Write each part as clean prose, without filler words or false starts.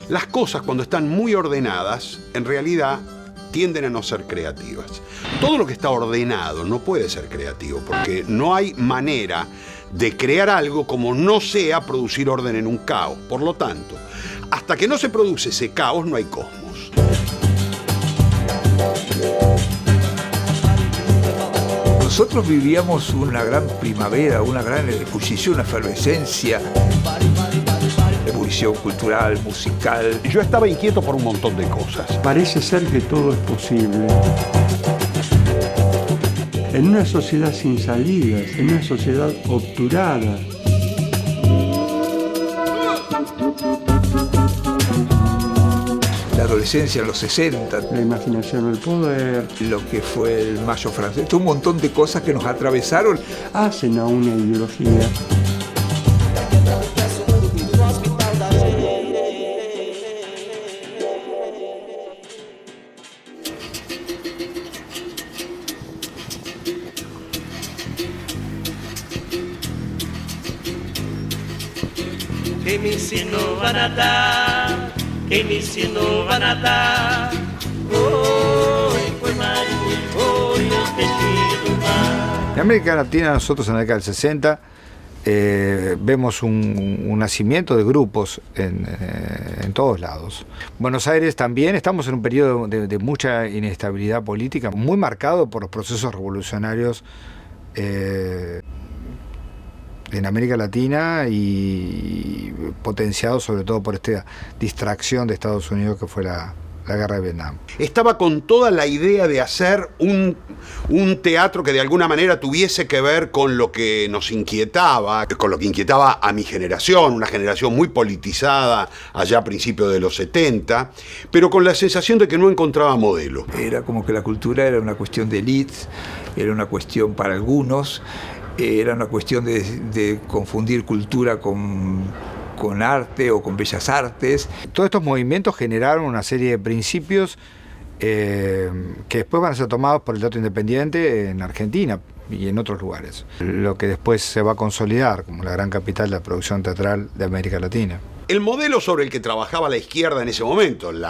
Las cosas, cuando están muy ordenadas, en realidad tienden a no ser creativas. Todo lo que está ordenado no puede ser creativo, porque no hay manera de crear algo como no sea producir orden en un caos. Por lo tanto, hasta que no se produce ese caos, no hay cosmos. Nosotros vivíamos una gran primavera, una gran ebullición, una efervescencia. Ebullición cultural, musical. Yo estaba inquieto por un montón de cosas. Parece ser que todo es posible. En una sociedad sin salidas, en una sociedad obturada. La adolescencia en los 60. La imaginación al poder. Lo que fue el Mayo francés. Un montón de cosas que nos atravesaron. Hacen a una ideología. Que mi sino van a dar, que mi sino van a dar. Hoy fue María, hoy el tejido más. En América Latina, nosotros en la década del 60 vemos un nacimiento de grupos en todos lados. Buenos Aires también, estamos en un periodo de mucha inestabilidad política, muy marcado por los procesos revolucionarios en América Latina y potenciado sobre todo por esta distracción de Estados Unidos que fue la guerra de Vietnam. Estaba con toda la idea de hacer un teatro que de alguna manera tuviese que ver con lo que nos inquietaba, con lo que inquietaba a mi generación, una generación muy politizada allá a principios de los 70, pero con la sensación de que no encontraba modelo. Era como que la cultura era una cuestión de élites, era una cuestión para algunos, era una cuestión de confundir cultura con arte o con bellas artes. Todos estos movimientos generaron una serie de principios que después van a ser tomados por el teatro independiente en Argentina y en otros lugares. Lo que después se va a consolidar como la gran capital de la producción teatral de América Latina. El modelo sobre el que trabajaba la izquierda en ese momento, el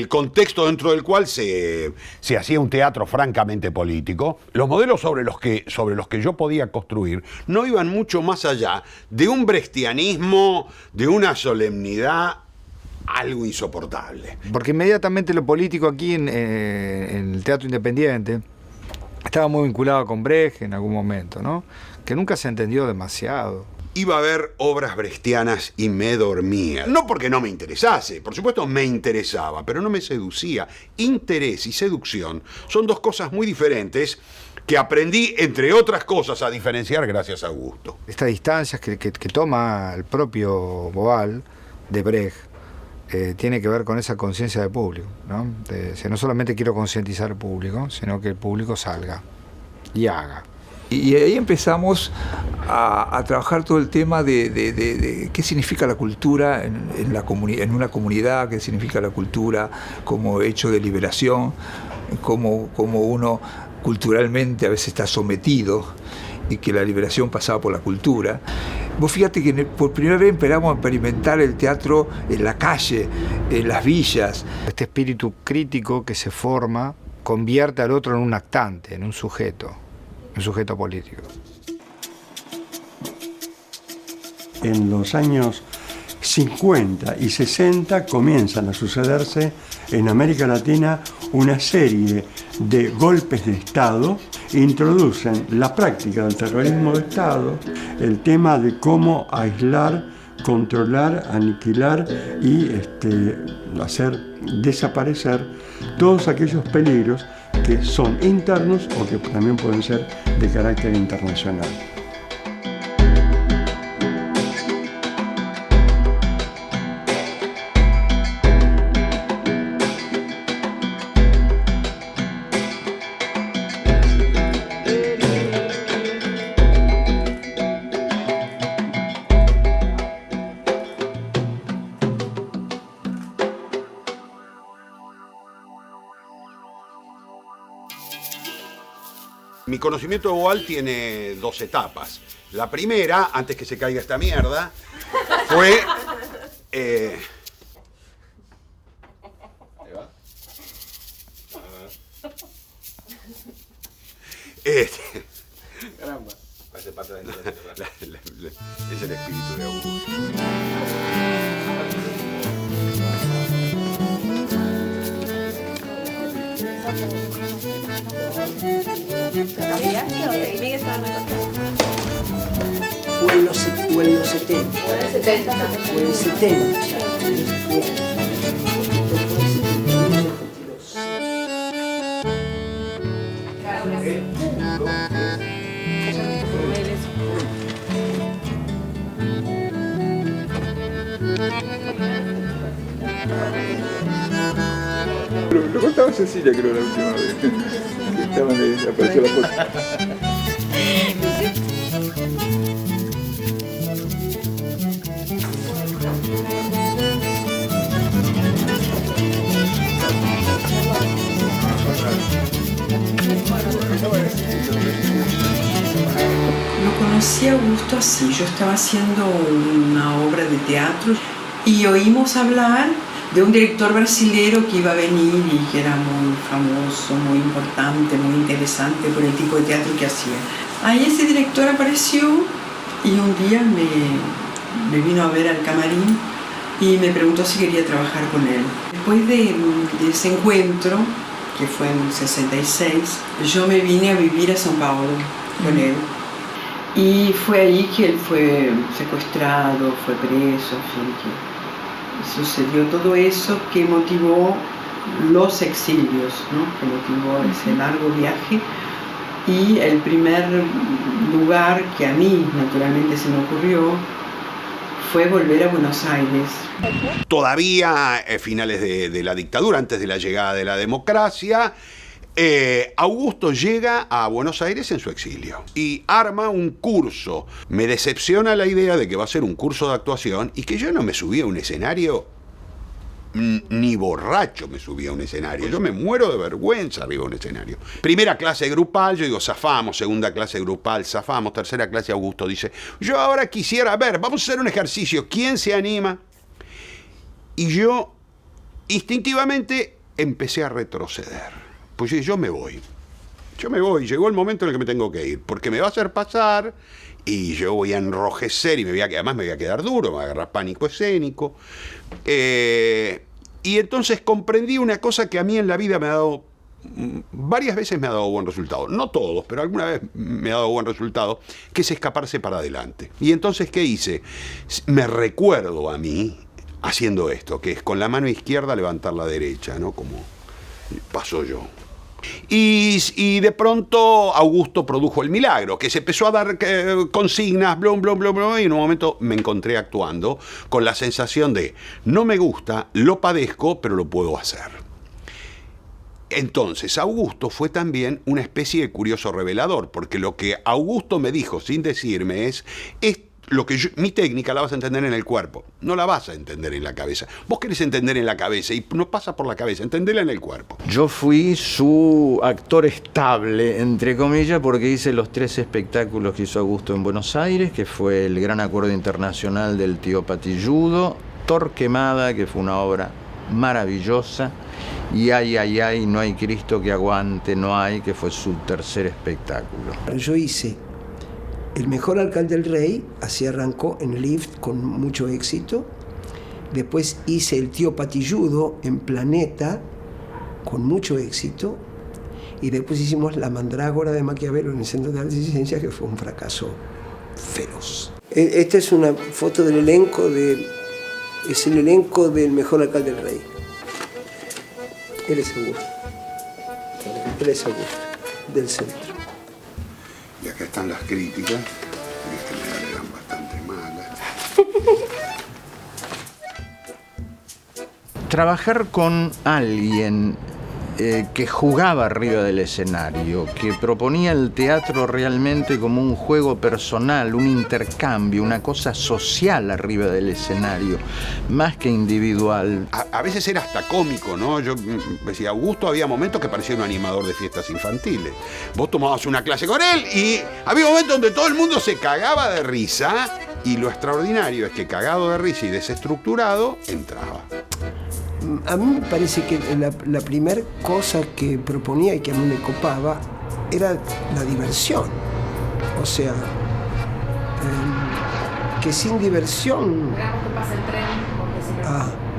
contexto dentro del cual se hacía un teatro francamente político, los modelos sobre los que yo podía construir no iban mucho más allá de un brechtianismo, de una solemnidad algo insoportable. Porque inmediatamente lo político aquí en el teatro independiente estaba muy vinculado con Brecht en algún momento, ¿no? Que nunca se entendió demasiado. Iba a haber obras brechtianas y me dormía. No porque no me interesase, por supuesto me interesaba, pero no me seducía. Interés y seducción son dos cosas muy diferentes que aprendí, entre otras cosas, a diferenciar gracias a Augusto. Estas distancias que toma el propio Boal de Brecht tiene que ver con esa conciencia de público, ¿no? No solamente quiero concientizar al público, sino que el público salga y haga. Y ahí empezamos a trabajar todo el tema de qué significa la cultura en una comunidad, qué significa la cultura como hecho de liberación, como uno culturalmente a veces está sometido y que la liberación pasaba por la cultura. Vos fíjate que por primera vez empezamos a experimentar el teatro en la calle, en las villas. Este espíritu crítico que se forma convierte al otro en un actante, en un sujeto político. En los años 50 y 60 comienzan a sucederse en América Latina una serie de golpes de Estado, introducen la práctica del terrorismo de Estado, el tema de cómo aislar, controlar, aniquilar y hacer desaparecer todos aquellos peligros que son internos o que también pueden ser de carácter internacional. Mi conocimiento de Boal tiene dos etapas. La primera, antes que se caiga esta mierda, fue Ahí va. Caramba. Hace parte de es el espíritu de Augusto. O en los 70. O en el 70 también. O en el 70. Lo contaba Cecilia, creo, la última vez. Apareció la foto. Lo conocí a Augusto así, yo estaba haciendo una obra de teatro y oímos hablar de un director brasilero que iba a venir y que era muy famoso, muy importante, muy interesante por el tipo de teatro que hacía. Ahí ese director apareció y un día me vino a ver al camarín y me preguntó si quería trabajar con él. Después de ese encuentro, que fue en el 66, yo me vine a vivir a São Paulo con él. Y fue ahí que él fue secuestrado, fue preso, en fin, que sucedió todo eso que motivó los exilios, ¿no? Que motivó ese largo viaje. Y el primer lugar que a mí naturalmente se me ocurrió fue volver a Buenos Aires. Todavía finales de la dictadura, antes de la llegada de la democracia, Augusto llega a Buenos Aires en su exilio y arma un curso. Me decepciona la idea de que va a ser un curso de actuación y que yo no me subí a un escenario, ni borracho me subí a un escenario. Yo me muero de vergüenza arriba de un escenario. Primera clase grupal, yo digo, zafamos. Segunda clase grupal, zafamos. Tercera clase, Augusto dice, yo ahora quisiera, vamos a hacer un ejercicio. ¿Quién se anima? Y yo instintivamente empecé a retroceder. Pues yo me voy, llegó el momento en el que me tengo que ir, porque me va a hacer pasar y yo voy a enrojecer y además me voy a quedar duro, me va a agarrar pánico escénico. Y entonces comprendí una cosa que a mí en la vida me ha dado, varias veces me ha dado buen resultado, no todos, pero alguna vez me ha dado buen resultado, que es escaparse para adelante. Y entonces, ¿qué hice? Me recuerdo a mí haciendo esto, que es con la mano izquierda levantar la derecha, ¿no? Como pasó yo. Y de pronto Augusto produjo el milagro, que se empezó a dar consignas, blum, blum, blum, blum, y en un momento me encontré actuando con la sensación de no me gusta, lo padezco, pero lo puedo hacer. Entonces Augusto fue también una especie de curioso revelador, porque lo que Augusto me dijo sin decirme es lo que mi técnica la vas a entender en el cuerpo, no la vas a entender en la cabeza. Vos querés entender en la cabeza y no pasa por la cabeza, entendela en el cuerpo. Yo fui su actor estable, entre comillas, porque hice los 3 espectáculos que hizo Augusto en Buenos Aires, que fue el Gran Acuerdo Internacional del Tío Patilludo, Torquemada, que fue una obra maravillosa, y Ay, ay, ay, no hay Cristo que aguante, no hay, que fue su tercer espectáculo. Yo hice El mejor alcalde del rey, así arrancó en Lift con mucho éxito. Después hice El tío Patilludo en Planeta con mucho éxito. Y después hicimos La mandrágora de Maquiavelo en el Centro de Artes y Ciencias, que fue un fracaso feroz. Esta es una foto del elenco es el elenco del mejor alcalde del rey. Él es Augusto. Él es Augusto, del centro. Y acá están las críticas, en general eran bastante malas. Trabajar con alguien que jugaba arriba del escenario, que proponía el teatro realmente como un juego personal, un intercambio, una cosa social arriba del escenario, más que individual. A veces era hasta cómico, ¿no? Yo decía, Augusto había momentos que parecía un animador de fiestas infantiles. Vos tomabas una clase con él y había momentos donde todo el mundo se cagaba de risa Y lo extraordinario es que cagado de risa y desestructurado, entraba. A mí me parece que la primera cosa que proponía y que a mí me copaba era la diversión. O sea, que sin diversión... Esperamos que pase el tren, porque si no...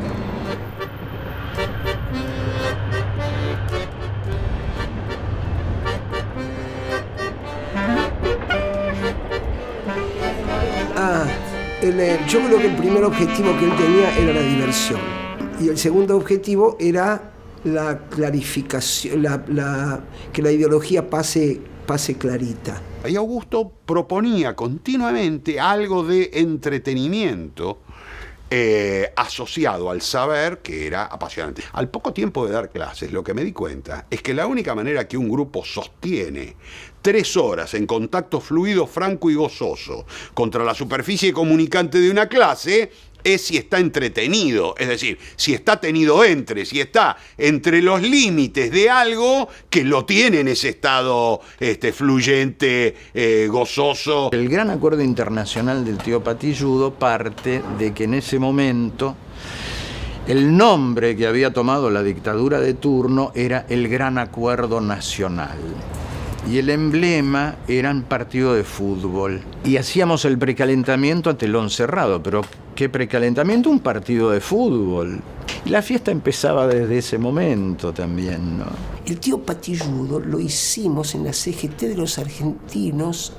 Yo creo que el primer objetivo que él tenía era la diversión. Y el segundo objetivo era la clarificación, que la ideología pase clarita. Y Augusto proponía continuamente algo de entretenimiento asociado al saber, que era apasionante. Al poco tiempo de dar clases, lo que me di cuenta es que la única manera que un grupo sostiene 3 horas en contacto fluido, franco y gozoso contra la superficie comunicante de una clase es si está entretenido, es decir, si está si está entre los límites de algo que lo tiene en ese estado fluyente, gozoso. El gran acuerdo internacional del tío Patilludo parte de que en ese momento el nombre que había tomado la dictadura de turno era el Gran Acuerdo Nacional. Y el emblema eran partido de fútbol. Y hacíamos el precalentamiento a telón cerrado, pero ¿qué precalentamiento? Un partido de fútbol. Y la fiesta empezaba desde ese momento también, ¿no? El tío Patilludo lo hicimos en la CGT de los argentinos,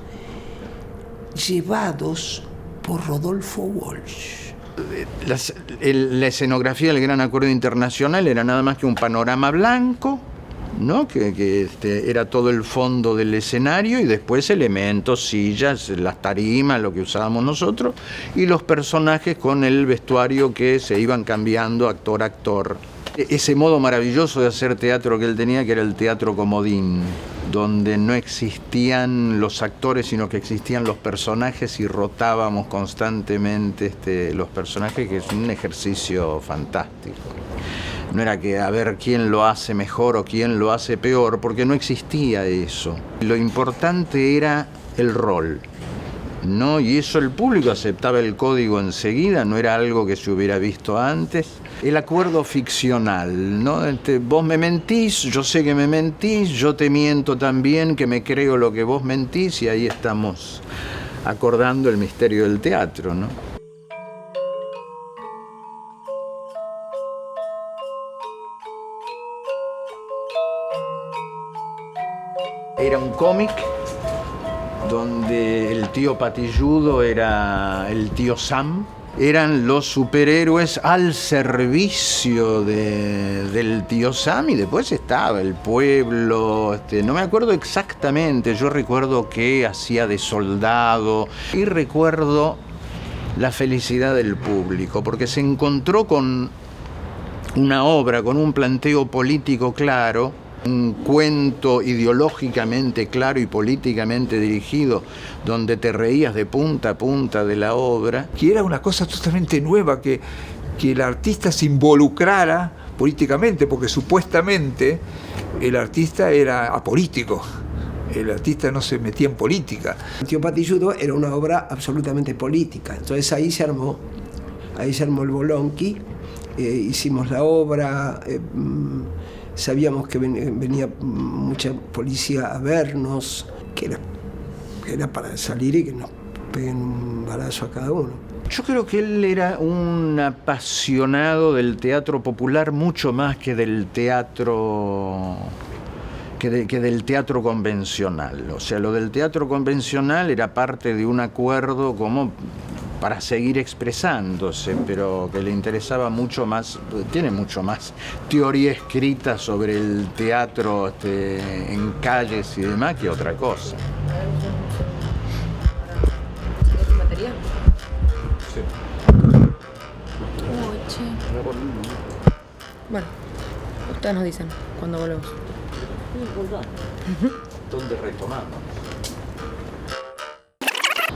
llevados por Rodolfo Walsh. La escenografía del Gran Acuerdo Internacional era nada más que un panorama blanco, ¿no? Que era todo el fondo del escenario y después elementos, sillas, las tarimas, lo que usábamos nosotros, y los personajes con el vestuario que se iban cambiando actor a actor. Ese modo maravilloso de hacer teatro que él tenía, que era el teatro comodín, donde no existían los actores, sino que existían los personajes y rotábamos constantemente los personajes, que es un ejercicio fantástico. No era que a ver quién lo hace mejor o quién lo hace peor, porque no existía eso. Lo importante era el rol, ¿no? Y eso el público aceptaba el código enseguida, no era algo que se hubiera visto antes. El acuerdo ficcional, ¿no? Vos me mentís, yo sé que me mentís, yo te miento también, que me creo lo que vos mentís, y ahí estamos acordando el misterio del teatro, ¿no? Era un cómic donde el tío Patilludo era el tío Sam. Eran los superhéroes al servicio del tío Sam, y después estaba el pueblo, no me acuerdo exactamente, yo recuerdo que hacía de soldado y recuerdo la felicidad del público, porque se encontró con una obra, con un planteo político claro, un cuento ideológicamente claro y políticamente dirigido, donde te reías de punta a punta de la obra. Que era una cosa totalmente nueva, que el artista se involucrara políticamente, porque supuestamente el artista era apolítico. El artista no se metía en política. El tío Patilludo era una obra absolutamente política. Entonces ahí se armó el bolonqui, hicimos la obra. Sabíamos que venía mucha policía a vernos, que era para salir y que nos peguen un balazo a cada uno. Yo creo que él era un apasionado del teatro popular mucho más que del teatro del teatro convencional. O sea, lo del teatro convencional era parte de un acuerdo como para seguir expresándose, pero que le interesaba mucho más, tiene mucho más teoría escrita sobre el teatro en calles y demás que otra cosa. ¿Es material? Sí. Bueno, ustedes nos dicen cuando volvemos. ¿Dónde retomamos?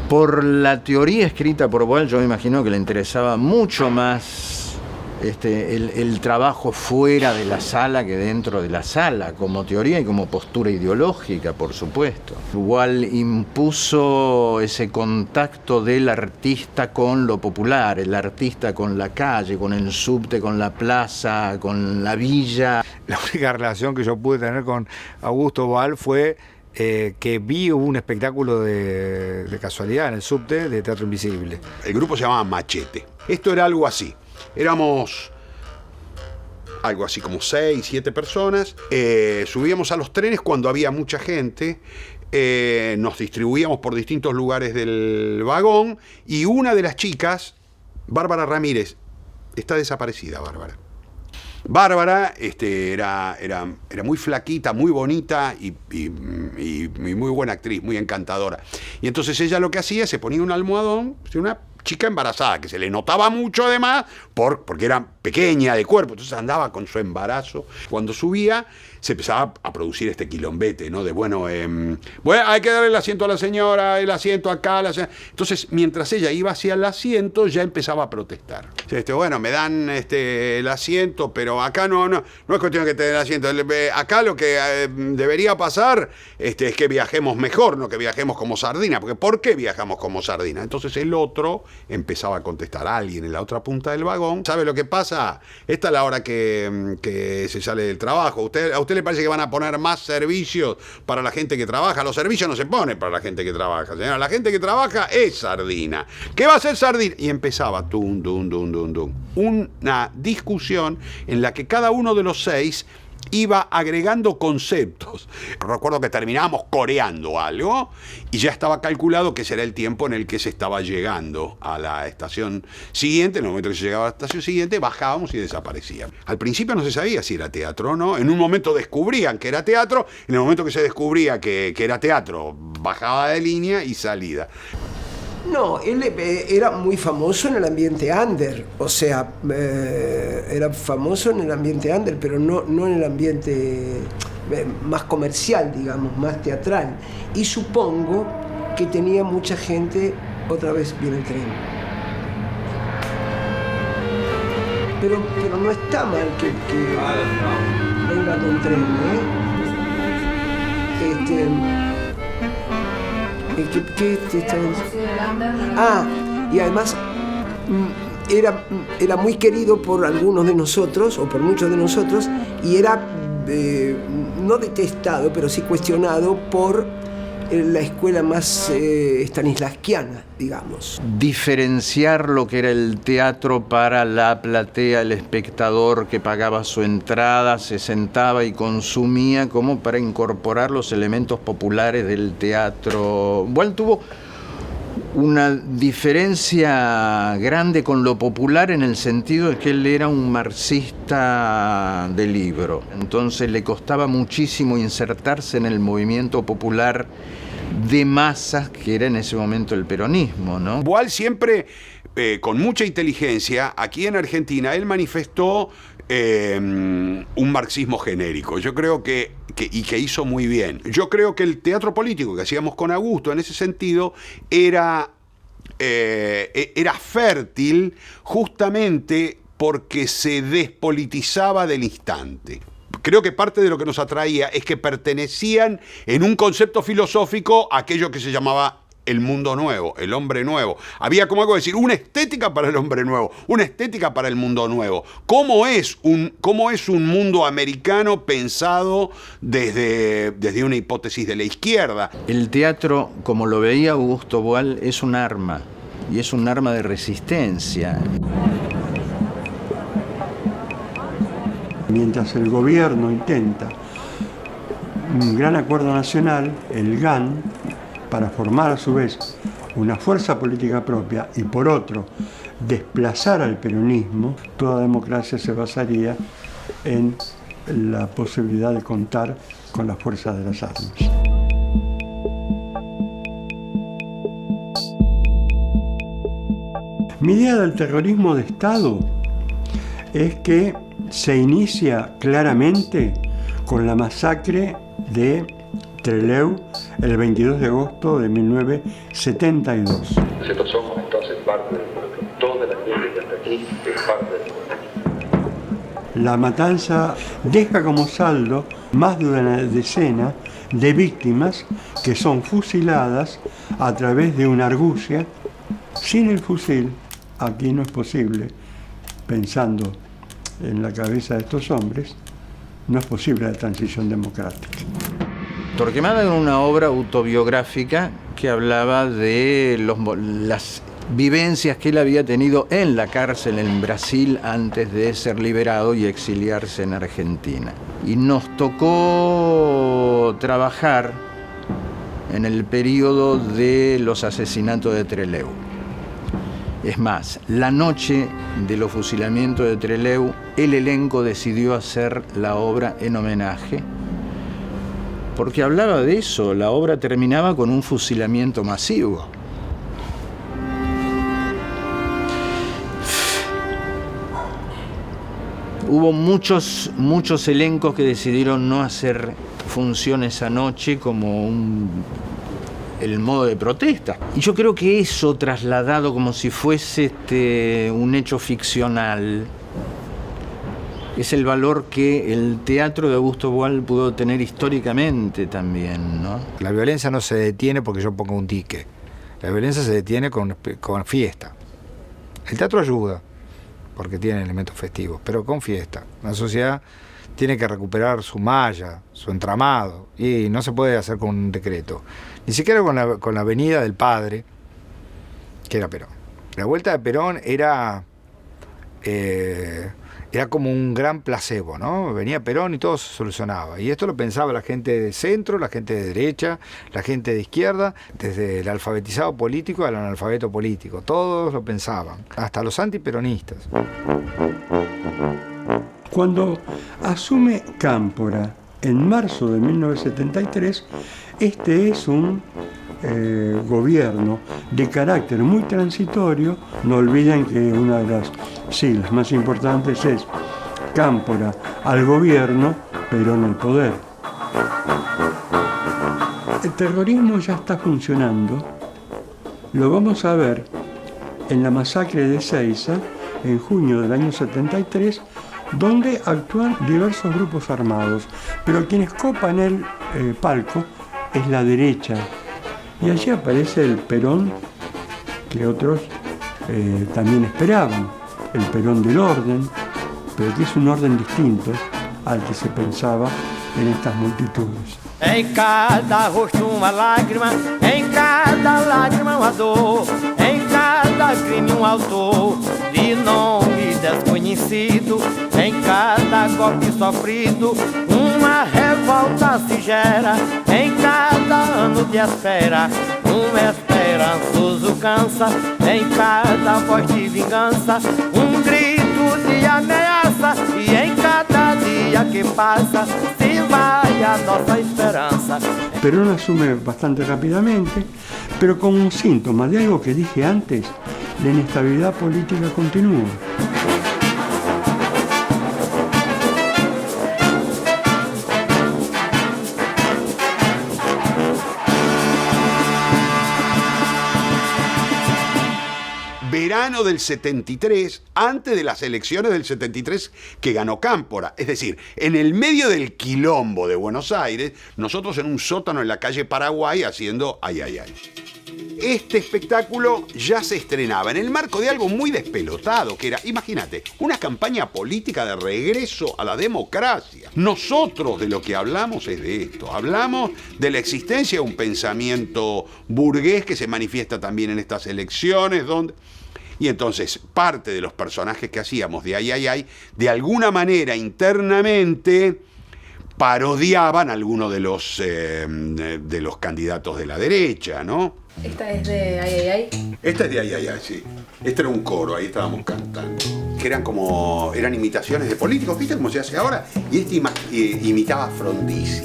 Por la teoría escrita por Walsh, yo me imagino que le interesaba mucho más el trabajo fuera de la sala que dentro de la sala, como teoría y como postura ideológica, por supuesto. Igual impuso ese contacto del artista con lo popular, el artista con la calle, con el subte, con la plaza, con la villa. La única relación que yo pude tener con Augusto Boal fue que vi un espectáculo de casualidad en el subte de Teatro Invisible. El grupo se llamaba Machete. Esto era algo así. Éramos algo así como 6, 7 personas. Subíamos a los trenes cuando había mucha gente. Nos distribuíamos por distintos lugares del vagón. Y una de las chicas, Bárbara Ramírez, está desaparecida, Bárbara. Bárbara era muy flaquita, muy bonita y muy buena actriz, muy encantadora. Y entonces ella lo que hacía, se ponía un almohadón, una chica embarazada, que se le notaba mucho además, porque era pequeña de cuerpo, entonces andaba con su embarazo. Cuando subía, se empezaba a producir este quilombete, ¿no? De bueno, hay que darle el asiento a la señora, el asiento acá, Entonces, mientras ella iba hacia el asiento, ya empezaba a protestar. Bueno, me dan el asiento, pero acá no es cuestión de que te den el asiento. Acá lo que debería pasar es que viajemos mejor, no que viajemos como sardina, porque ¿por qué viajamos como sardina? Entonces el otro empezaba a contestar, alguien en la otra punta del vagón. ¿Sabe lo que pasa? Esta es la hora que se sale del trabajo. ¿A usted le parece que van a poner más servicios para la gente que trabaja? Los servicios no se ponen para la gente que trabaja, señora. La gente que trabaja es sardina. ¿Qué va a ser sardina? Y empezaba una discusión en la que cada uno de los 6 iba agregando conceptos. Recuerdo que terminábamos coreando algo y ya estaba calculado que será el tiempo en el que se estaba llegando a la estación siguiente. En el momento que se llegaba a la estación siguiente, bajábamos y desaparecía. Al principio no se sabía si era teatro o no. En un momento descubrían que era teatro. En el momento que se descubría que era teatro, bajaba de línea y salida. No, él era muy famoso en el ambiente under, o sea, era famoso en el ambiente under, pero no en el ambiente más comercial, digamos, más teatral. Y supongo que tenía mucha gente, otra vez viene el tren. Pero no está mal que venga con tren, ¿Qué te está diciendo? Y además era muy querido por algunos de nosotros, o por muchos de nosotros, y era no detestado, pero sí cuestionado por la escuela más stanislavskiana, digamos. Diferenciar lo que era el teatro para la platea, el espectador que pagaba su entrada, se sentaba y consumía, como para incorporar los elementos populares del teatro. Boal tuvo una diferencia grande con lo popular en el sentido de que él era un marxista de libro. Entonces le costaba muchísimo insertarse en el movimiento popular de masas que era en ese momento el peronismo, ¿no? Boal siempre, con mucha inteligencia, aquí en Argentina, él manifestó un marxismo genérico. Yo creo que hizo muy bien. Yo creo que el teatro político que hacíamos con Augusto, en ese sentido, era fértil justamente porque se despolitizaba del instante. Creo que parte de lo que nos atraía es que pertenecían en un concepto filosófico a aquello que se llamaba el mundo nuevo, el hombre nuevo. Había como algo de decir, una estética para el hombre nuevo, una estética para el mundo nuevo. ¿Cómo es un mundo americano pensado desde una hipótesis de la izquierda? El teatro, como lo veía Augusto Boal, es un arma, y es un arma de resistencia. Mientras el gobierno intenta un gran acuerdo nacional, el GAN, para formar a su vez una fuerza política propia y por otro desplazar al peronismo, toda democracia se basaría en la posibilidad de contar con la fuerza de las armas. Mi idea del terrorismo de Estado es que se inicia claramente con la masacre de Trelew el 22 de agosto de 1972. Nosotros somos entonces parte del pueblo. Toda la gente que está aquí es parte del pueblo. La matanza deja como saldo más de una decena de víctimas que son fusiladas a través de una argucia. Sin el fusil, aquí no es posible, pensando en la cabeza de estos hombres, no es posible la transición democrática. Torquemada era una obra autobiográfica que hablaba de las vivencias que él había tenido en la cárcel en Brasil antes de ser liberado y exiliarse en Argentina. Y nos tocó trabajar en el periodo de los asesinatos de Trelew. Es más, la noche de los fusilamientos de Trelew, el elenco decidió hacer la obra en homenaje, porque hablaba de eso. La obra terminaba con un fusilamiento masivo. Hubo muchos elencos que decidieron no hacer funciones anoche como el modo de protesta. Y yo creo que eso, trasladado como si fuese un hecho ficcional, es el valor que el teatro de Augusto Boal pudo tener históricamente también, ¿no? La violencia no se detiene porque yo ponga un dique. La violencia se detiene con fiesta. El teatro ayuda, porque tiene elementos festivos, pero con fiesta. La sociedad tiene que recuperar su malla, su entramado, y no se puede hacer con un decreto. Ni siquiera con la venida del padre, que era Perón. La vuelta de Perón era como un gran placebo, ¿no? Venía Perón y todo se solucionaba. Y esto lo pensaba la gente de centro, la gente de derecha, la gente de izquierda, desde el alfabetizado político al analfabeto político. Todos lo pensaban, hasta los antiperonistas. Cuando asume Cámpora en marzo de 1973, este es un gobierno de carácter muy transitorio. No olviden que una de las siglas más importantes es Cámpora al gobierno, Perón al poder. El terrorismo ya está funcionando. Lo vamos a ver en la masacre de Ezeiza en junio del año 73, donde actúan diversos grupos armados, pero quienes copan el palco es la derecha. Y allí aparece el Perón que otros también esperaban, el Perón del orden, pero que es un orden distinto al que se pensaba en estas multitudes. Em cada rosto uma lágrima, em cada lágrima uma dor, em cada crime um autor de nome desconhecido, em cada golpe sofrido uma revolta se gera, em cada ano de espera esperançoso cansa, em cada voz de vingança grito de ameaça, e em cada dia que pasa se vai a nossa esperança. Perón asume bastante rápidamente, pero como un síntoma de algo que dije antes, la inestabilidad política continúa. Verano del 73, antes de las elecciones del 73 que ganó Cámpora. Es decir, en el medio del quilombo de Buenos Aires, nosotros en un sótano en la calle Paraguay haciendo ay, ay, ay. Este espectáculo ya se estrenaba en el marco de algo muy despelotado, que era, imagínate, una campaña política de regreso a la democracia. Nosotros de lo que hablamos es de esto. Hablamos de la existencia de un pensamiento burgués que se manifiesta también en estas elecciones, donde... Y entonces, parte de los personajes que hacíamos de ay, ay, ay, de alguna manera internamente parodiaban a alguno de los candidatos de la derecha, ¿no? ¿Esta es de ay, ay, ay? Esta es de ay, ay, ay, sí. Este era un coro, ahí estábamos cantando. Que eran imitaciones de políticos, ¿viste cómo se hace ahora? Y este imitaba a Frondizi.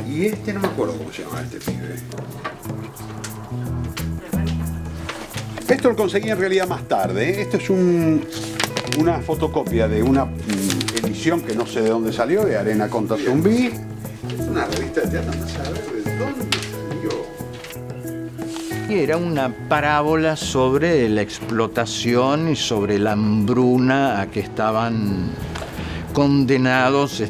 Y este no me acuerdo cómo se llamaba este pibe. Esto lo conseguí en realidad más tarde, ¿eh? Esto es una fotocopia de una edición que no sé de dónde salió, de Arena Conta Zumbí. Es una revista de teatro, no sé de dónde salió. Y era una parábola sobre la explotación y sobre la hambruna a que estaban condenados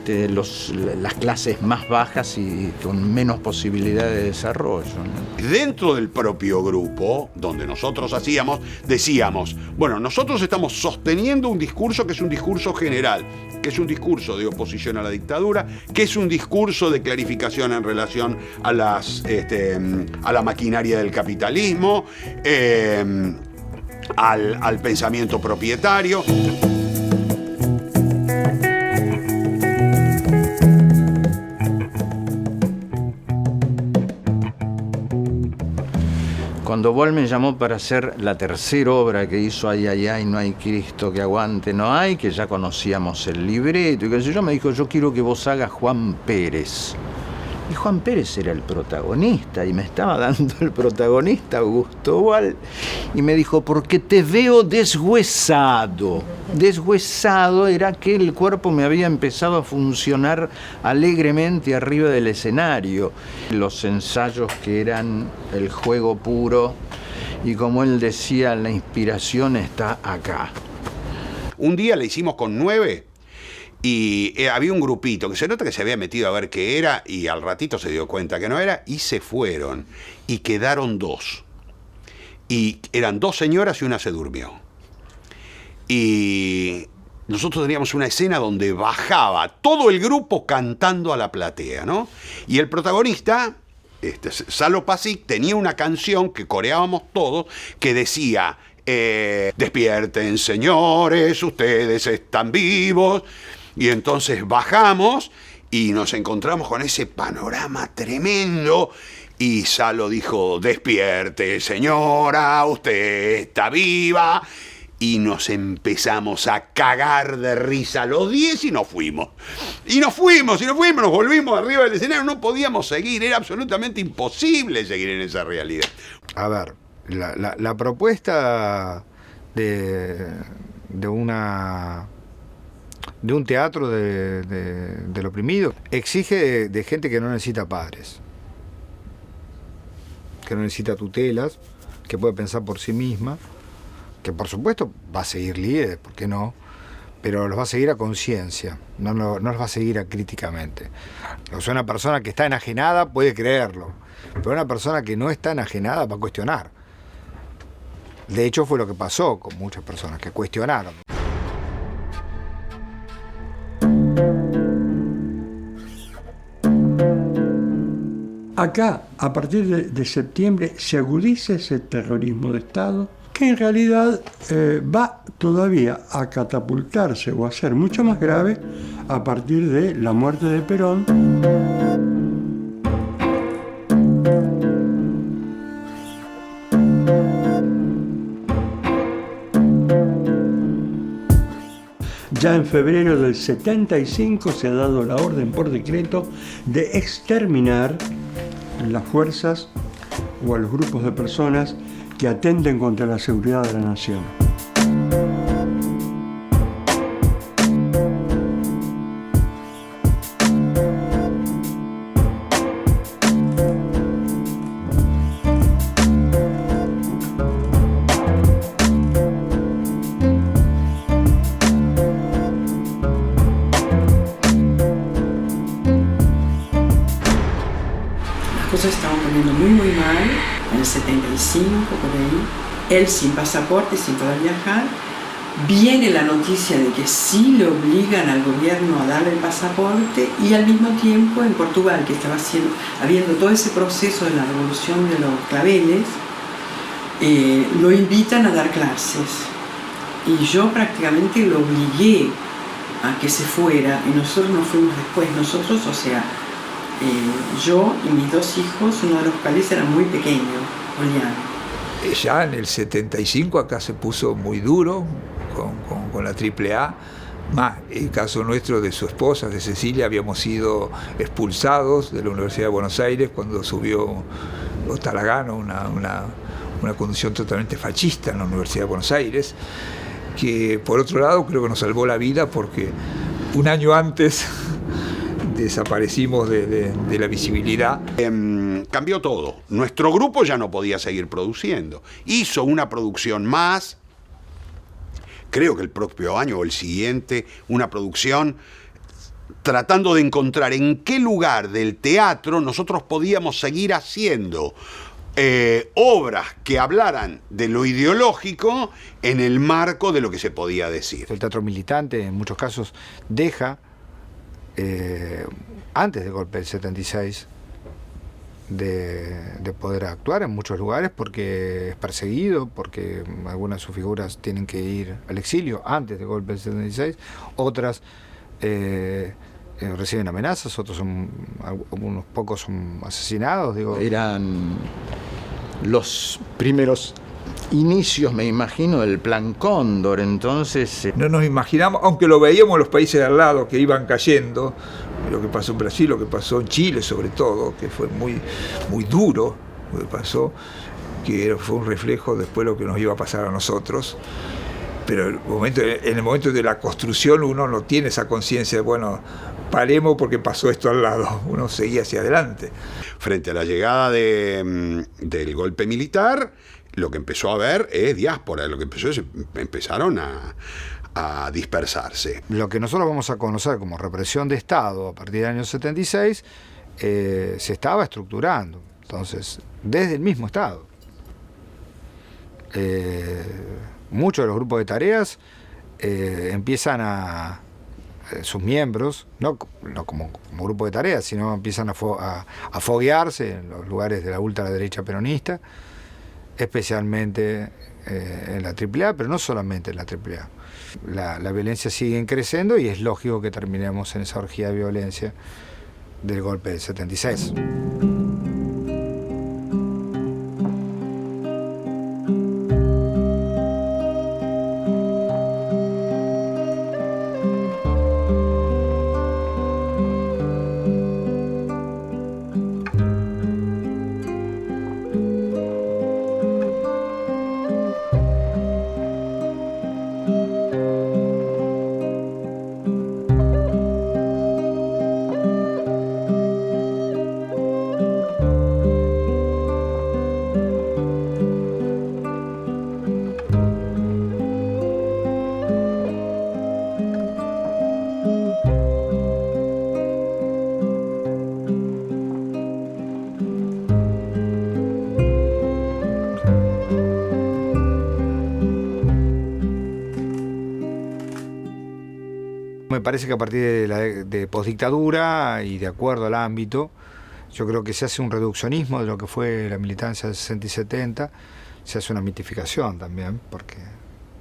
las clases más bajas y con menos posibilidad de desarrollo, ¿no? Dentro del propio grupo, donde nosotros decíamos, bueno, nosotros estamos sosteniendo un discurso que es un discurso general, que es un discurso de oposición a la dictadura, que es un discurso de clarificación en relación a la maquinaria del capitalismo, al pensamiento propietario. Cuando Boal me llamó para hacer la tercera obra que hizo Ay, ay, ay, no hay Cristo que aguante, no hay, que ya conocíamos el libreto y qué sé yo, me dijo, yo quiero que vos hagas Juan Pérez. Y Juan Pérez era el protagonista y me estaba dando el protagonista Augusto Boal y me dijo, porque te veo deshuesado. Deshuesado era que el cuerpo me había empezado a funcionar alegremente arriba del escenario. Los ensayos que eran el juego puro y como él decía, la inspiración está acá. Un día le hicimos con 9 y había un grupito que se nota que se había metido a ver qué era y al ratito se dio cuenta que no era y se fueron y quedaron 2. Y eran 2 señoras y una se durmió. Y nosotros teníamos una escena donde bajaba todo el grupo cantando a la platea, ¿no? Y el protagonista, Salo Pasic, tenía una canción que coreábamos todos que decía, despierten señores, ustedes están vivos. Y entonces bajamos y nos encontramos con ese panorama tremendo y Salo dijo, despierte señora, usted está viva. Y nos empezamos a cagar de risa los 10 y nos fuimos. Nos volvimos arriba del escenario, no podíamos seguir, era absolutamente imposible seguir en esa realidad. A ver, la propuesta de un teatro del oprimido exige de gente que no necesita padres, que no necesita tutelas, que puede pensar por sí misma, que por supuesto va a seguir líderes, ¿por qué no? Pero los va a seguir a conciencia, no los va a seguir acríticamente. O sea, una persona que está enajenada puede creerlo, pero una persona que no está enajenada va a cuestionar. De hecho fue lo que pasó con muchas personas que cuestionaron. Acá, a partir de septiembre, se agudiza ese terrorismo de Estado que en realidad va todavía a catapultarse o a ser mucho más grave a partir de la muerte de Perón. Ya en febrero del 75 se ha dado la orden por decreto de exterminar las fuerzas o a los grupos de personas que atenten contra la seguridad de la nación. Las cosas estaban poniendo muy mal, en el 75 por ahí, él sin pasaporte, sin poder viajar, viene la noticia de que sí le obligan al gobierno a darle el pasaporte y al mismo tiempo en Portugal, que estaba habiendo todo ese proceso de la revolución de los claveles, lo invitan a dar clases y yo prácticamente lo obligué a que se fuera y nosotros nos fuimos después, yo y mis 2 hijos, uno de los cuales era muy pequeño, Julián. Ya en el 75 acá se puso muy duro con la AAA, más el caso nuestro de su esposa, de Cecilia, habíamos sido expulsados de la Universidad de Buenos Aires cuando subió Talagano, una conducción totalmente fascista en la Universidad de Buenos Aires, que por otro lado creo que nos salvó la vida porque un año antes desaparecimos de la visibilidad. Cambió todo. Nuestro grupo ya no podía seguir produciendo. Hizo una producción más, creo que el propio año o el siguiente, una producción tratando de encontrar en qué lugar del teatro nosotros podíamos seguir haciendo obras que hablaran de lo ideológico en el marco de lo que se podía decir. El teatro militante en muchos casos deja, antes del golpe del 76, de poder actuar en muchos lugares porque es perseguido, porque algunas de sus figuras tienen que ir al exilio antes del golpe del 76, otras reciben amenazas, algunos pocos son asesinados. Eran los primeros inicios, me imagino, del Plan Cóndor, entonces... No nos imaginamos, aunque lo veíamos en los países de al lado que iban cayendo, lo que pasó en Brasil, lo que pasó en Chile sobre todo, que fue muy, muy duro lo que pasó, que fue un reflejo después de lo que nos iba a pasar a nosotros. Pero en el momento de la construcción uno no tiene esa conciencia de, bueno, paremos porque pasó esto al lado, uno seguía hacia adelante. Frente a la llegada del golpe militar, lo que empezó a haber es diáspora, lo que empezaron a dispersarse. Lo que nosotros vamos a conocer como represión de Estado a partir del año 76 se estaba estructurando, entonces, desde el mismo Estado. Muchos de los grupos de tareas empiezan sus miembros, no como grupo de tareas, sino empiezan a foguearse en los lugares de la ultraderecha peronista, especialmente en la AAA, pero no solamente en la AAA. La violencia sigue creciendo y es lógico que terminemos en esa orgía de violencia del golpe del 76. Me parece que a partir de posdictadura y de acuerdo al ámbito, yo creo que se hace un reduccionismo de lo que fue la militancia del 60 y 70, se hace una mitificación también, porque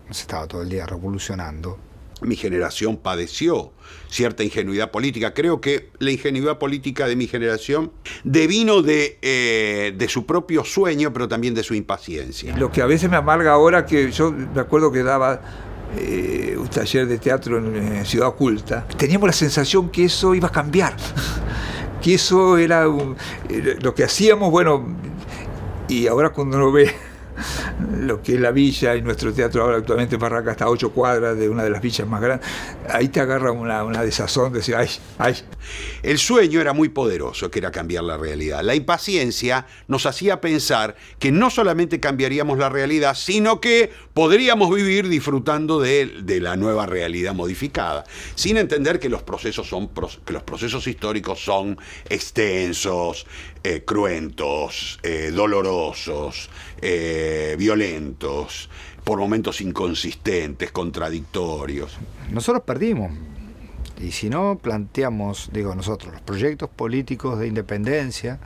no se estaba todo el día revolucionando. Mi generación padeció cierta ingenuidad política. Creo que la ingenuidad política de mi generación devino de su propio sueño, pero también de su impaciencia. Lo que a veces me amarga ahora, que yo me acuerdo que daba un taller de teatro en Ciudad Oculta, teníamos la sensación que eso iba a cambiar, que eso era lo que hacíamos, bueno, y ahora cuando uno ve lo que es la villa y nuestro teatro ahora actualmente Barraca está a 8 cuadras de una de las villas más grandes, ahí te agarra una desazón de decir, ay. El sueño era muy poderoso, que era cambiar la realidad. La impaciencia nos hacía pensar que no solamente cambiaríamos la realidad, sino que podríamos vivir disfrutando de la nueva realidad modificada, sin entender que los procesos históricos son extensos, cruentos, dolorosos, violentos, por momentos inconsistentes, contradictorios. Nosotros perdimos, y si no planteamos, nosotros, los proyectos políticos de independencia,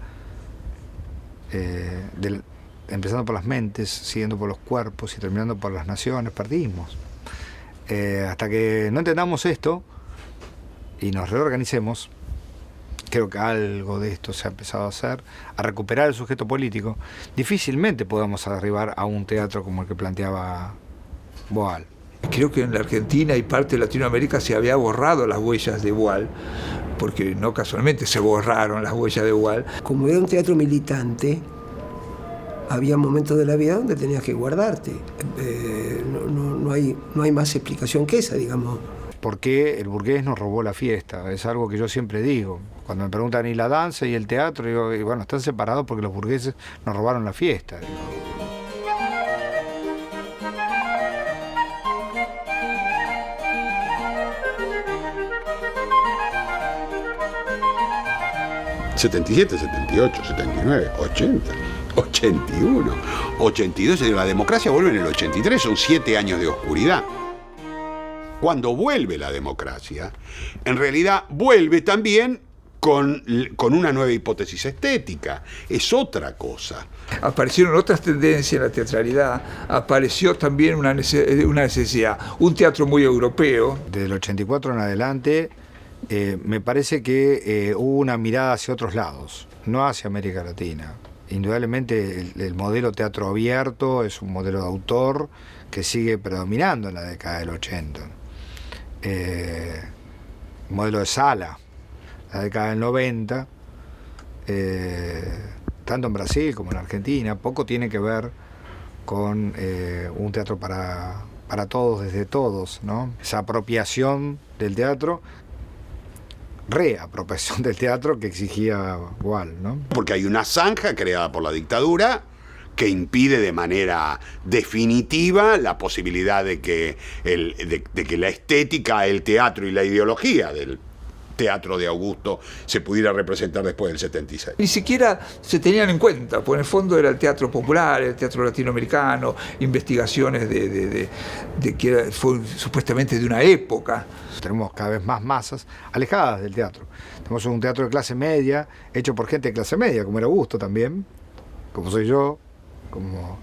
empezando por las mentes, siguiendo por los cuerpos y terminando por las naciones, perdimos. Hasta que no entendamos esto y nos reorganicemos, creo que algo de esto se ha empezado a hacer, a recuperar el sujeto político, difícilmente podamos arribar a un teatro como el que planteaba Boal. Creo que en la Argentina y parte de Latinoamérica se había borrado las huellas de Boal, porque no casualmente se borraron las huellas de Boal. Como era un teatro militante, había momentos de la vida donde tenías que guardarte. No hay más explicación que esa, digamos. por qué el burgués nos robó la fiesta. Es algo que yo siempre digo. Cuando me preguntan, ¿y la danza y el teatro? Digo, y bueno, están separados porque los burgueses nos robaron la fiesta. Digo. 77, 78, 79, 80, 81, 82, la democracia vuelve en el 83, son 7 años de oscuridad. Cuando vuelve la democracia, en realidad vuelve también con una nueva hipótesis estética, es otra cosa. Aparecieron otras tendencias en la teatralidad, apareció también una necesidad, un teatro muy europeo. Desde el 84 en adelante, me parece que hubo una mirada hacia otros lados, no hacia América Latina. Indudablemente el modelo teatro abierto es un modelo de autor que sigue predominando en la década del 80. Modelo de sala, la década del 90, tanto en Brasil como en Argentina, poco tiene que ver con un teatro para todos, desde todos, ¿no? Esa apropiación del teatro, reapropiación del teatro que exigía Boal, ¿no? Porque hay una zanja creada por la dictadura que impide de manera definitiva la posibilidad de que la estética, el teatro y la ideología del teatro de Augusto se pudiera representar después del 76. Ni siquiera se tenían en cuenta, porque en el fondo era el teatro popular, el teatro latinoamericano, investigaciones de que fue supuestamente de una época. Tenemos cada vez más masas alejadas del teatro. Tenemos un teatro de clase media, hecho por gente de clase media, como era Augusto también, como soy yo, como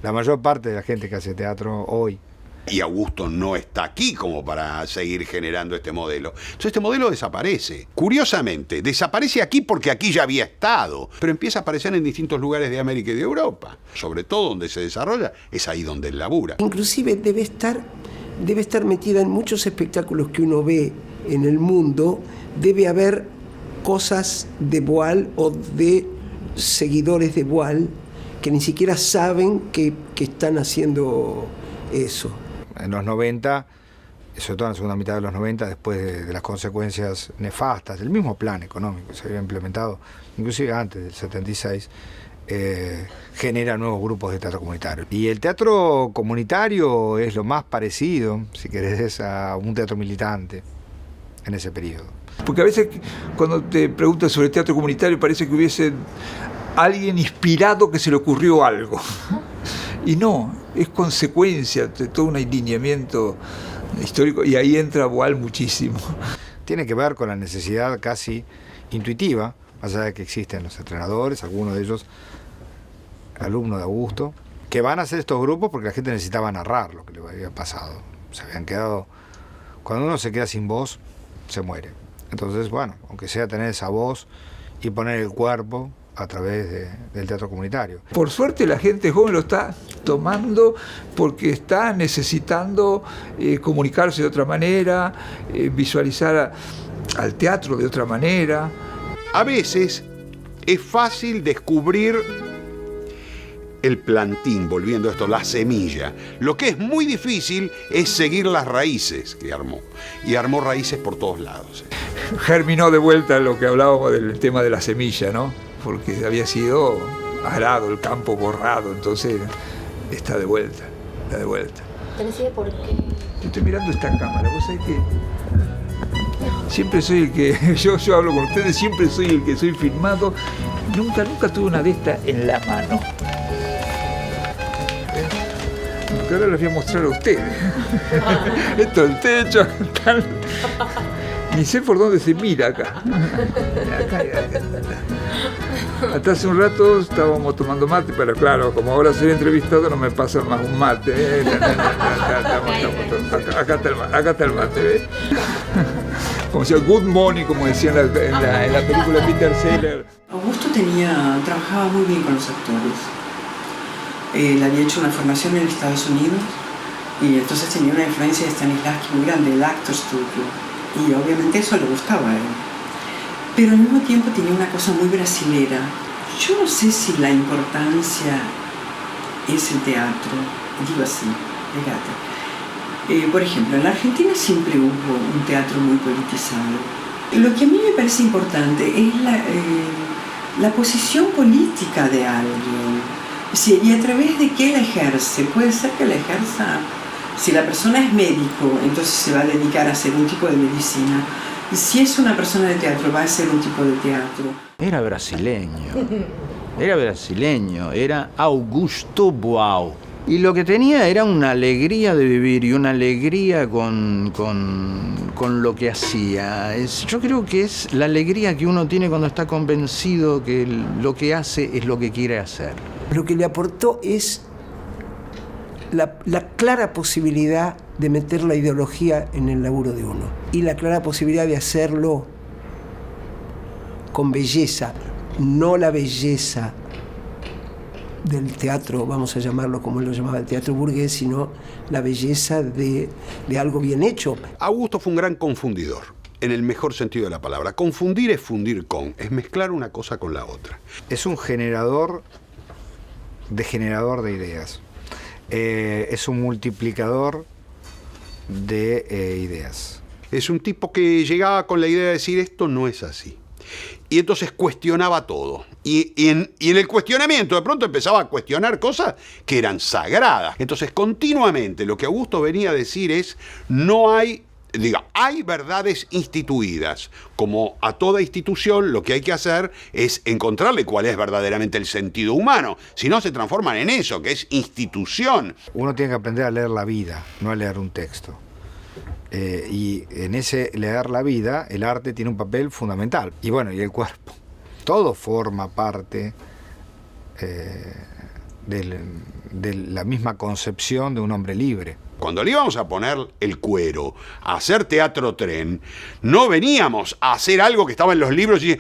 la mayor parte de la gente que hace teatro hoy. Y Augusto no está aquí como para seguir generando este modelo. Entonces este modelo desaparece. Curiosamente, desaparece aquí porque aquí ya había estado, pero empieza a aparecer en distintos lugares de América y de Europa. Sobre todo donde se desarrolla, es ahí donde él labura. Inclusive debe estar metida en muchos espectáculos que uno ve en el mundo, debe haber cosas de Boal o de seguidores de Boal que ni siquiera saben que están haciendo eso. En los 90, sobre todo en la segunda mitad de los 90, después de las consecuencias nefastas del mismo plan económico que se había implementado, inclusive antes del 76, genera nuevos grupos de teatro comunitario. Y el teatro comunitario es lo más parecido, si querés, a un teatro militante en ese periodo. Porque a veces cuando te preguntan sobre el teatro comunitario parece que hubiese alguien inspirado que se le ocurrió algo. Y no, es consecuencia de todo un alineamiento histórico, y ahí entra Boal muchísimo. Tiene que ver con la necesidad casi intuitiva, más allá de que existen los entrenadores, algunos de ellos alumnos de Augusto, que van a hacer estos grupos porque la gente necesitaba narrar lo que le había pasado. Se habían quedado, cuando uno se queda sin voz, se muere. Entonces, bueno, aunque sea tener esa voz y poner el cuerpo a través del teatro comunitario. Por suerte la gente joven lo está tomando porque está necesitando comunicarse de otra manera, visualizar al teatro de otra manera. A veces es fácil descubrir el plantín, volviendo a esto, la semilla. Lo que es muy difícil es seguir las raíces que armó. Y armó raíces por todos lados. Germinó de vuelta lo que hablábamos del tema de la semilla, ¿no? Porque había sido arado, el campo borrado, entonces está de vuelta, está de vuelta. ¿Tenés idea por qué? Yo estoy mirando esta cámara, vos sabés que siempre soy el que, yo hablo con ustedes, siempre soy el que soy filmado, nunca tuve una de estas en la mano. Porque ahora les voy a mostrar a ustedes. Esto es el techo, tal. Ni sé por dónde se mira acá. Acá. Hasta hace un rato estábamos tomando mate, pero claro, como ahora soy entrevistado no me pasan más un mate. Acá está el mate, ¿ves? Como decía Good Morning, como decía en la película Peter Sellers. Augusto trabajaba muy bien con los actores. Él había hecho una formación en Estados Unidos y entonces tenía una influencia de Stanislavski muy grande, el Actor Studio. Y obviamente eso le gustaba a él. Pero al mismo tiempo tenía una cosa muy brasilera. Yo no sé si la importancia es el teatro, digo así, fíjate. Por ejemplo, en la Argentina siempre hubo un teatro muy politizado. Lo que a mí me parece importante es la posición política de alguien. Sí, y a través de qué la ejerce. Puede ser que la ejerza, si la persona es médico, entonces se va a dedicar a hacer un tipo de medicina. Y si es una persona de teatro, va a hacer un tipo de teatro. Era brasileño, era Augusto Boal. Y lo que tenía era una alegría de vivir y una alegría con lo que hacía. Yo creo que es la alegría que uno tiene cuando está convencido que lo que hace es lo que quiere hacer. Lo que le aportó es la clara posibilidad de meter la ideología en el laburo de uno y la clara posibilidad de hacerlo con belleza, no la belleza del teatro, vamos a llamarlo como él lo llamaba, el teatro burgués, sino la belleza de algo bien hecho. Augusto fue un gran confundidor, en el mejor sentido de la palabra. Confundir es fundir con, es mezclar una cosa con la otra. Es un generador de ideas. Es un multiplicador de ideas. Es un tipo que llegaba con la idea de decir esto no es así. Y entonces cuestionaba todo. Y en el cuestionamiento de pronto empezaba a cuestionar cosas que eran sagradas. Entonces continuamente lo que Augusto venía a decir es, hay verdades instituidas. Como a toda institución lo que hay que hacer es encontrarle cuál es verdaderamente el sentido humano. Si no se transforman en eso, que es institución. Uno tiene que aprender a leer la vida, no a leer un texto. Y en ese leer la vida, el arte tiene un papel fundamental. Y bueno, y el cuerpo. Todo forma parte de la misma concepción de un hombre libre. Cuando le íbamos a poner el cuero a hacer teatro tren, no veníamos a hacer algo que estaba en los libros y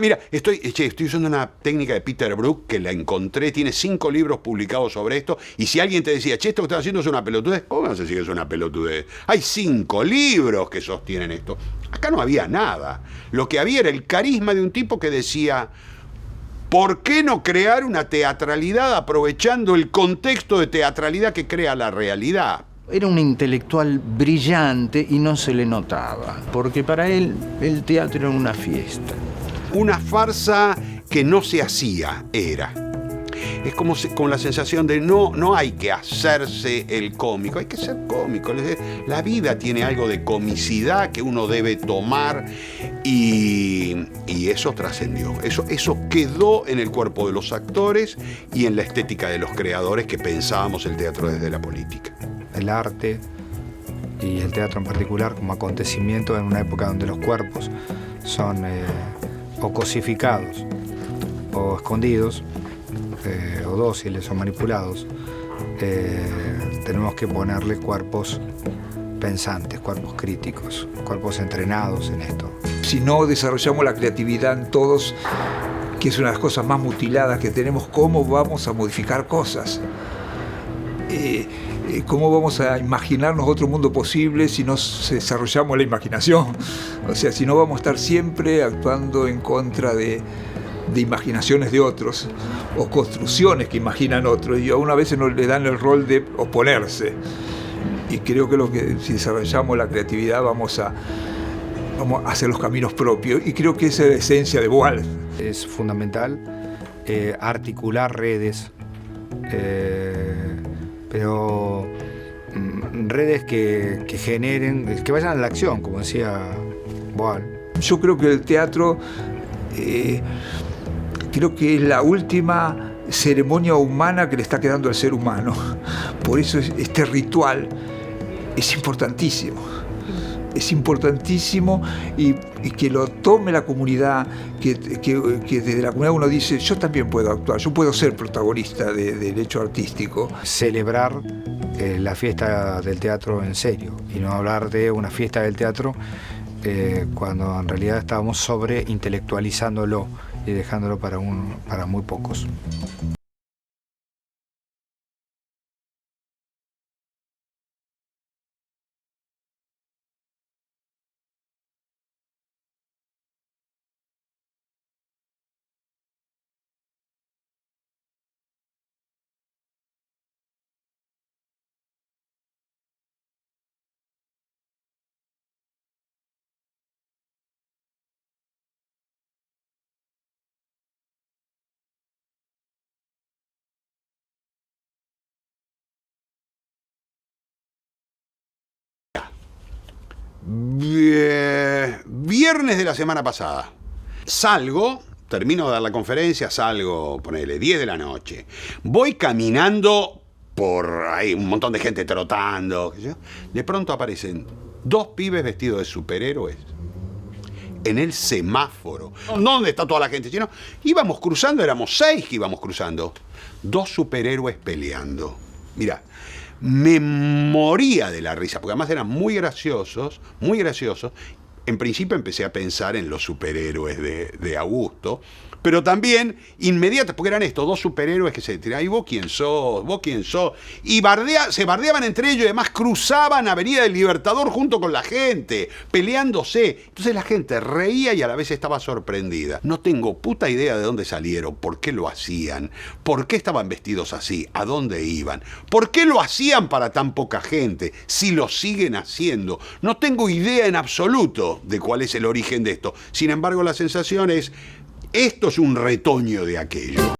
mira, estoy usando una técnica de Peter Brook que la encontré, tiene 5 libros publicados sobre esto, y si alguien te decía, esto que estás haciendo es una pelotudez, ¿cómo vas a decir que es una pelotudez? Hay 5 libros que sostienen esto. Acá no había nada. Lo que había era el carisma de un tipo que decía, ¿por qué no crear una teatralidad aprovechando el contexto de teatralidad que crea la realidad? Era un intelectual brillante y no se le notaba, porque para él el teatro era una fiesta. Una farsa que no se hacía era. Es como con la sensación de no hay que hacerse el cómico, hay que ser cómico. La vida tiene algo de comicidad que uno debe tomar y eso trascendió. Eso quedó en el cuerpo de los actores y en la estética de los creadores que pensábamos el teatro desde la política. El arte y el teatro en particular como acontecimiento en una época donde los cuerpos son o cosificados o escondidos o dóciles o manipulados, tenemos que ponerle cuerpos pensantes, cuerpos críticos, cuerpos entrenados en esto. Si no desarrollamos la creatividad en todos, que es una de las cosas más mutiladas que tenemos, ¿cómo vamos a modificar cosas? ¿Cómo vamos a imaginarnos otro mundo posible si no desarrollamos la imaginación? O sea, si no vamos a estar siempre actuando en contra de imaginaciones de otros o construcciones que imaginan otros, y a una vez nos le dan el rol de oponerse. Y creo que si desarrollamos la creatividad vamos a hacer los caminos propios, y creo que esa es la esencia de Boal. Es fundamental articular redes, pero redes que generen, que vayan a la acción, como decía Boal. Yo creo que el teatro creo que es la última ceremonia humana que le está quedando al ser humano. Por eso este ritual es importantísimo. Es importantísimo y que lo tome la comunidad, que desde la comunidad uno dice, yo también puedo actuar, yo puedo ser protagonista del hecho artístico. Celebrar la fiesta del teatro en serio y no hablar de una fiesta del teatro cuando en realidad estábamos sobreintelectualizándolo y dejándolo para muy pocos. viernes de la semana pasada. Salgo, termino de dar la conferencia, salgo, ponele, 10 de la noche. Voy caminando por ahí, un montón de gente trotando. ¿Qué sé yo? De pronto aparecen 2 pibes vestidos de superhéroes en el semáforo. ¿Dónde está toda la gente? Sino, íbamos cruzando, éramos 6 que íbamos cruzando. 2 superhéroes peleando. Mirá, me moría de la risa, porque además eran muy graciosos, muy graciosos. En principio empecé a pensar en los superhéroes de Augusto, pero también inmediatamente, porque eran estos 2 superhéroes que se tiraban, ¿y vos quién sos? ¿Vos quién sos? Y se bardeaban entre ellos y además cruzaban Avenida del Libertador junto con la gente, peleándose. Entonces la gente reía y a la vez estaba sorprendida. No tengo puta idea de dónde salieron, por qué lo hacían, por qué estaban vestidos así, a dónde iban, por qué lo hacían para tan poca gente, si lo siguen haciendo. No tengo idea en absoluto de cuál es el origen de esto. Sin embargo, la sensación es, esto es un retoño de aquello.